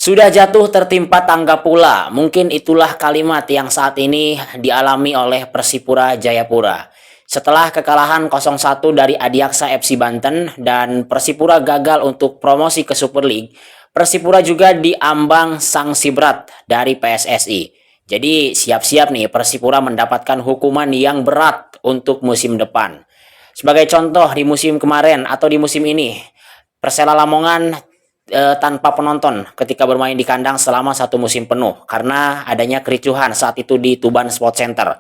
Sudah jatuh tertimpa tangga pula. Mungkin itulah kalimat yang saat ini dialami oleh Persipura Jayapura. Setelah kekalahan 0-1 dari Adiaksa FC Banten dan Persipura gagal untuk promosi ke Super League, Persipura juga diambang sanksi berat dari PSSI. Jadi siap-siap nih Persipura mendapatkan hukuman yang berat untuk musim depan. Sebagai contoh di musim kemarin atau di musim ini, Persela Lamongan tanpa penonton ketika bermain di kandang selama satu musim penuh karena adanya kericuhan saat itu di Tuban Sport Center.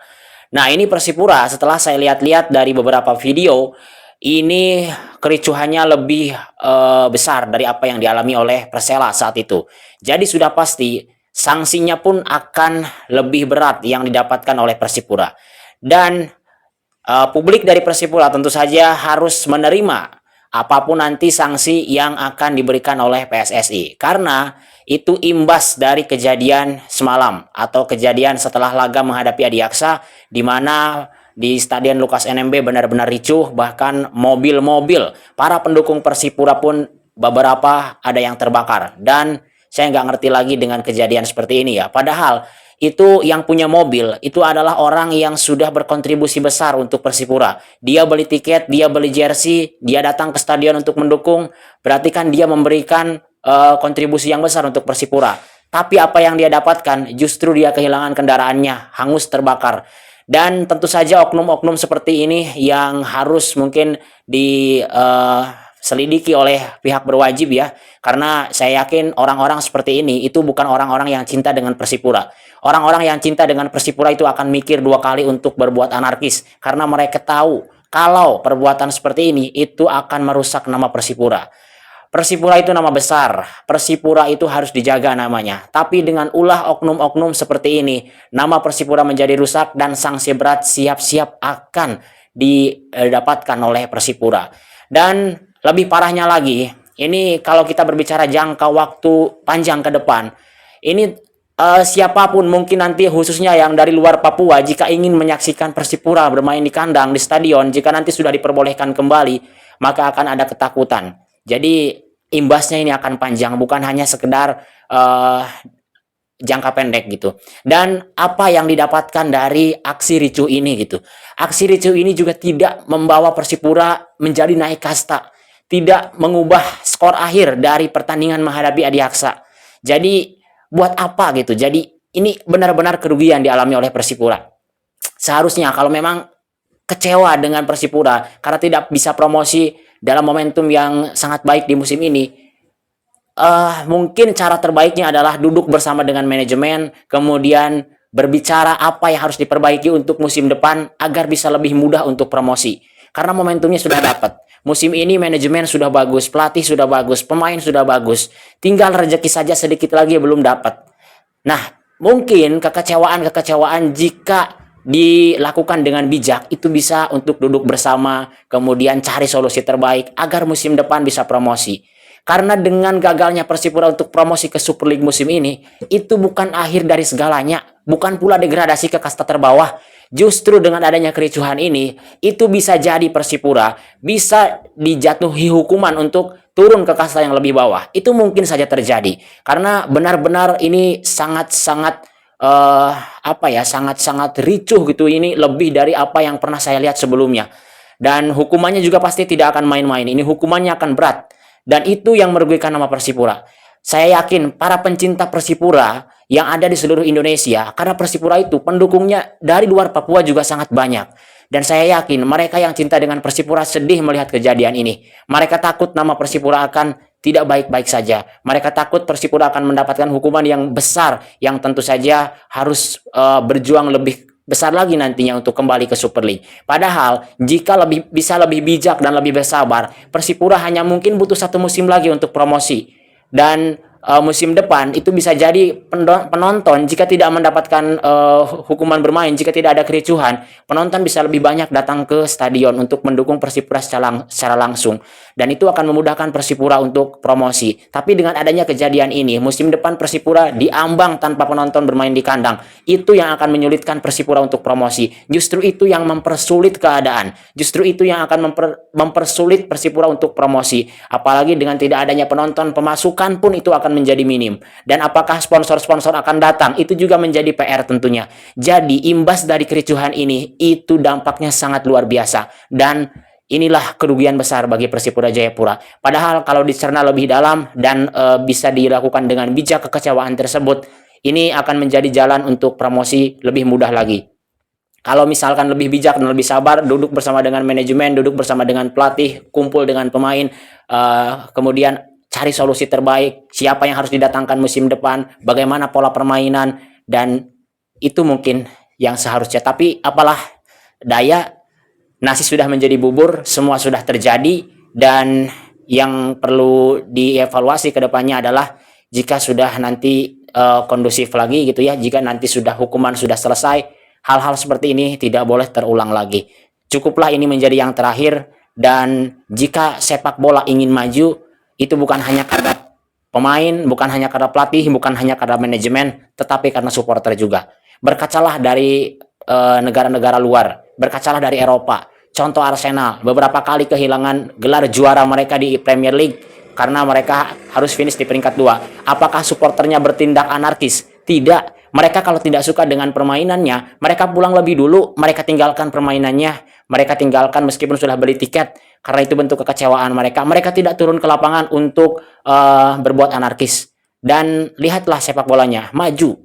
Nah, ini Persipura setelah saya lihat-lihat dari beberapa video, ini kericuhannya lebih besar dari apa yang dialami oleh Persela saat itu. Jadi sudah pasti sanksinya pun akan lebih berat yang didapatkan oleh Persipura. Dan publik dari Persipura tentu saja harus menerima apapun nanti sanksi yang akan diberikan oleh PSSI. Karena itu imbas dari kejadian semalam atau kejadian setelah laga menghadapi Adiaksa, di mana di Stadion Lukas NMB benar-benar ricuh, bahkan mobil-mobil para pendukung Persipura pun beberapa ada yang terbakar. Dan saya nggak ngerti lagi dengan kejadian seperti ini ya. Padahal itu yang punya mobil itu adalah orang yang sudah berkontribusi besar untuk Persipura. Dia beli tiket, dia beli jersey, dia datang ke stadion untuk mendukung. Berarti kan dia memberikan kontribusi yang besar untuk Persipura. Tapi apa yang dia dapatkan justru dia kehilangan kendaraannya, hangus terbakar. Dan tentu saja oknum-oknum seperti ini yang harus mungkin diselidiki oleh pihak berwajib ya. Karena saya yakin orang-orang seperti ini itu bukan orang-orang yang cinta dengan Persipura. Orang-orang yang cinta dengan Persipura itu akan mikir dua kali untuk berbuat anarkis. Karena mereka tahu kalau perbuatan seperti ini itu akan merusak nama Persipura. Persipura itu nama besar. Persipura itu harus dijaga namanya. Tapi dengan ulah oknum-oknum seperti ini, nama Persipura menjadi rusak dan sanksi berat siap-siap akan didapatkan oleh Persipura. Dan lebih parahnya lagi, ini kalau kita berbicara jangka waktu panjang ke depan, ini siapapun mungkin nanti khususnya yang dari luar Papua jika ingin menyaksikan Persipura bermain di kandang, di stadion, jika nanti sudah diperbolehkan kembali, maka akan ada ketakutan. Jadi imbasnya ini akan panjang, bukan hanya sekedar jangka pendek gitu. Dan apa yang didapatkan dari aksi ricuh ini gitu. Aksi ricuh ini juga tidak membawa Persipura menjadi naik kasta, tidak mengubah skor akhir dari pertandingan menghadapi Adiaksa. Jadi buat apa gitu? Jadi ini benar-benar kerugian dialami oleh Persipura. Seharusnya kalau memang kecewa dengan Persipura karena tidak bisa promosi dalam momentum yang sangat baik di musim ini, mungkin cara terbaiknya adalah duduk bersama dengan manajemen, kemudian berbicara apa yang harus diperbaiki untuk musim depan agar bisa lebih mudah untuk promosi. Karena momentumnya sudah dapat. Musim ini manajemen sudah bagus, pelatih sudah bagus, pemain sudah bagus. Tinggal rezeki saja sedikit lagi belum dapat. Nah, mungkin kekecewaan-kekecewaan jika dilakukan dengan bijak itu bisa untuk duduk bersama kemudian cari solusi terbaik agar musim depan bisa promosi. Karena dengan gagalnya Persipura untuk promosi ke Super League musim ini, itu bukan akhir dari segalanya, bukan pula degradasi ke kasta terbawah. Justru dengan adanya kericuhan ini, itu bisa jadi Persipura bisa dijatuhi hukuman untuk turun ke kasta yang lebih bawah. Itu mungkin saja terjadi. Karena benar-benar ini sangat-sangat sangat-sangat ricuh gitu. Ini lebih dari apa yang pernah saya lihat sebelumnya. Dan hukumannya juga pasti tidak akan main-main. Ini hukumannya akan berat. Dan itu yang merugikan nama Persipura. Saya yakin para pencinta Persipura yang ada di seluruh Indonesia, karena Persipura itu pendukungnya dari luar Papua juga sangat banyak. Dan saya yakin mereka yang cinta dengan Persipura sedih melihat kejadian ini. Mereka takut nama Persipura akan tidak baik-baik saja. Mereka takut Persipura akan mendapatkan hukuman yang besar yang tentu saja harus berjuang lebih besar lagi nantinya untuk kembali ke Super League. Padahal jika bisa lebih bijak dan lebih bersabar, Persipura hanya mungkin butuh satu musim lagi untuk promosi. Dan musim depan itu bisa jadi penonton jika tidak mendapatkan hukuman bermain, jika tidak ada kericuhan, penonton bisa lebih banyak datang ke stadion untuk mendukung Persipura secara langsung. Dan itu akan memudahkan Persipura untuk promosi. Tapi dengan adanya kejadian ini, musim depan Persipura diambang tanpa penonton bermain di kandang. Itu yang akan menyulitkan Persipura untuk promosi. Justru itu yang mempersulit keadaan. Justru itu yang akan mempersulit Persipura untuk promosi. Apalagi dengan tidak adanya penonton, pemasukan pun itu akan menjadi minim. Dan apakah sponsor-sponsor akan datang? Itu juga menjadi PR tentunya. Jadi imbas dari kericuhan ini itu dampaknya sangat luar biasa. Dan inilah kerugian besar bagi Persipura Jayapura. Padahal kalau dicerna lebih dalam dan bisa dilakukan dengan bijak kekecewaan tersebut, ini akan menjadi jalan untuk promosi lebih mudah lagi. Kalau misalkan lebih bijak dan lebih sabar, duduk bersama dengan manajemen, duduk bersama dengan pelatih, kumpul dengan pemain, kemudian cari solusi terbaik, siapa yang harus didatangkan musim depan, bagaimana pola permainan, dan itu mungkin yang seharusnya. Tapi apalah daya, nasi sudah menjadi bubur, semua sudah terjadi, dan yang perlu dievaluasi ke depannya adalah jika sudah nanti kondusif lagi gitu ya, jika nanti sudah hukuman sudah selesai, hal-hal seperti ini tidak boleh terulang lagi. Cukuplah ini menjadi yang terakhir, dan jika sepak bola ingin maju, itu bukan hanya karena pemain, bukan hanya karena pelatih, bukan hanya karena manajemen, tetapi karena supporter juga. Berkacalah dari negara-negara luar, berkacalah dari Eropa. Contoh Arsenal, beberapa kali kehilangan gelar juara mereka di Premier League karena mereka harus finish di peringkat 2. Apakah supporternya bertindak anarkis? Tidak. Mereka kalau tidak suka dengan permainannya, mereka pulang lebih dulu, mereka tinggalkan permainannya, mereka tinggalkan meskipun sudah beli tiket, karena itu bentuk kekecewaan mereka. Mereka tidak turun ke lapangan untuk berbuat anarkis. Dan lihatlah sepak bolanya, maju.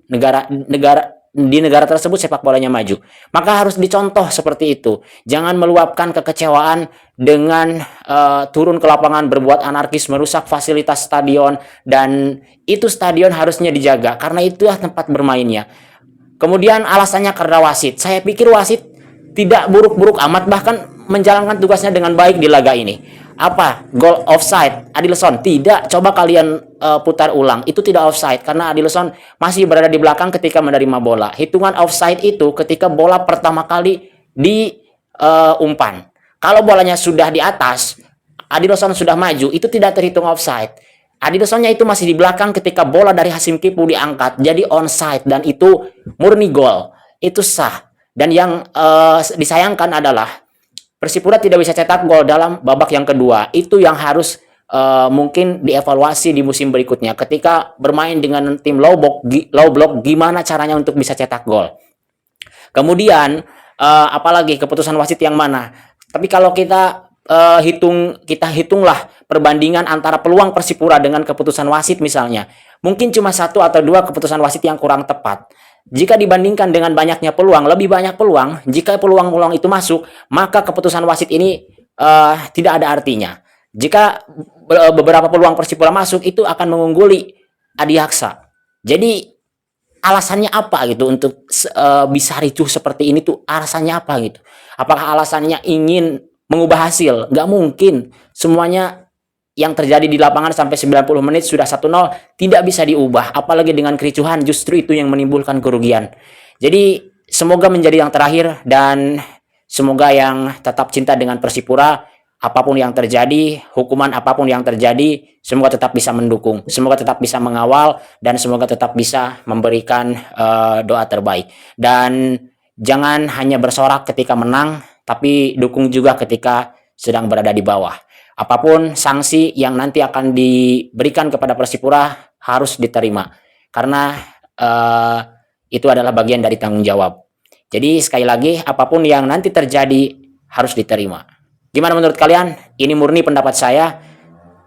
Di negara tersebut sepak bolanya maju. Maka harus dicontoh seperti itu. Jangan meluapkan kekecewaan dengan turun ke lapangan berbuat anarkis, merusak fasilitas stadion, dan itu stadion harusnya dijaga karena itulah tempat bermainnya. Kemudian alasannya karena wasit. Saya pikir wasit tidak buruk-buruk amat, bahkan menjalankan tugasnya dengan baik di laga ini. Apa? Goal offside Adilson? Tidak. Coba kalian putar ulang. Itu tidak offside karena Adilson masih berada di belakang ketika menerima bola. Hitungan offside itu ketika bola pertama kali di umpan. Kalau bolanya sudah di atas, Adilson sudah maju, itu tidak terhitung offside. Adilsonnya itu masih di belakang ketika bola dari Hasim Kipu diangkat, jadi onside, dan itu murni gol. Itu sah. Dan yang disayangkan adalah Persipura tidak bisa cetak gol dalam babak yang kedua. Itu yang harus mungkin dievaluasi di musim berikutnya. Ketika bermain dengan tim low block, gimana caranya untuk bisa cetak gol. Kemudian apalagi keputusan wasit yang mana. Tapi kalau kita hitunglah perbandingan antara peluang Persipura dengan keputusan wasit misalnya. Mungkin cuma 1 atau 2 keputusan wasit yang kurang tepat. Jika dibandingkan dengan banyaknya peluang, lebih banyak peluang, jika peluang-peluang itu masuk, maka keputusan wasit ini tidak ada artinya. Jika beberapa peluang Persipura masuk, itu akan mengungguli Adiaksa. Jadi alasannya apa gitu untuk bisa ricuh seperti ini tuh, alasannya apa gitu? Apakah alasannya ingin mengubah hasil? Nggak mungkin. Semuanya yang terjadi di lapangan sampai 90 menit sudah 1-0 tidak bisa diubah, apalagi dengan kericuhan, justru itu yang menimbulkan kerugian. Jadi semoga menjadi yang terakhir, dan semoga yang tetap cinta dengan Persipura, apapun yang terjadi, hukuman apapun yang terjadi, semoga tetap bisa mendukung, semoga tetap bisa mengawal, dan semoga tetap bisa memberikan doa terbaik. Dan jangan hanya bersorak ketika menang, tapi dukung juga ketika sedang berada di bawah. Apapun sanksi yang nanti akan diberikan kepada Persipura harus diterima, karena itu adalah bagian dari tanggung jawab. Jadi sekali lagi, apapun yang nanti terjadi harus diterima. Gimana menurut kalian? Ini murni pendapat saya,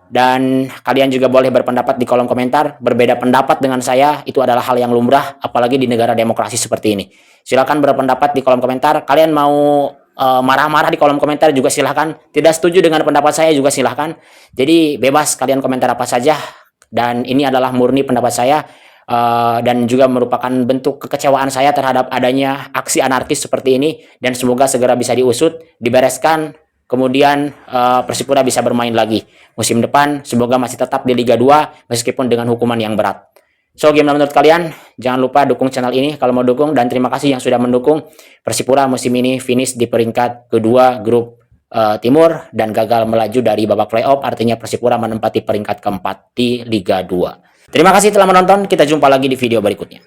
dan kalian juga boleh berpendapat di kolom komentar. Berbeda pendapat dengan saya itu adalah hal yang lumrah, apalagi di negara demokrasi seperti ini. Silakan berpendapat di kolom komentar. Kalian mau marah-marah di kolom komentar juga silahkan. Tidak setuju dengan pendapat saya juga silahkan. Jadi bebas kalian komentar apa saja. Dan ini adalah murni pendapat saya, dan juga merupakan bentuk kekecewaan saya terhadap adanya aksi anarkis seperti ini. Dan semoga segera bisa diusut, dibereskan, kemudian Persipura bisa bermain lagi musim depan. Semoga masih tetap di Liga 2 meskipun dengan hukuman yang berat. So, gimana menurut kalian? Jangan lupa dukung channel ini kalau mau dukung, dan terima kasih yang sudah mendukung. Persipura musim ini finish di peringkat kedua grup Timur dan gagal melaju dari babak playoff, artinya Persipura menempati peringkat keempat di Liga 2. Terima kasih telah menonton, kita jumpa lagi di video berikutnya.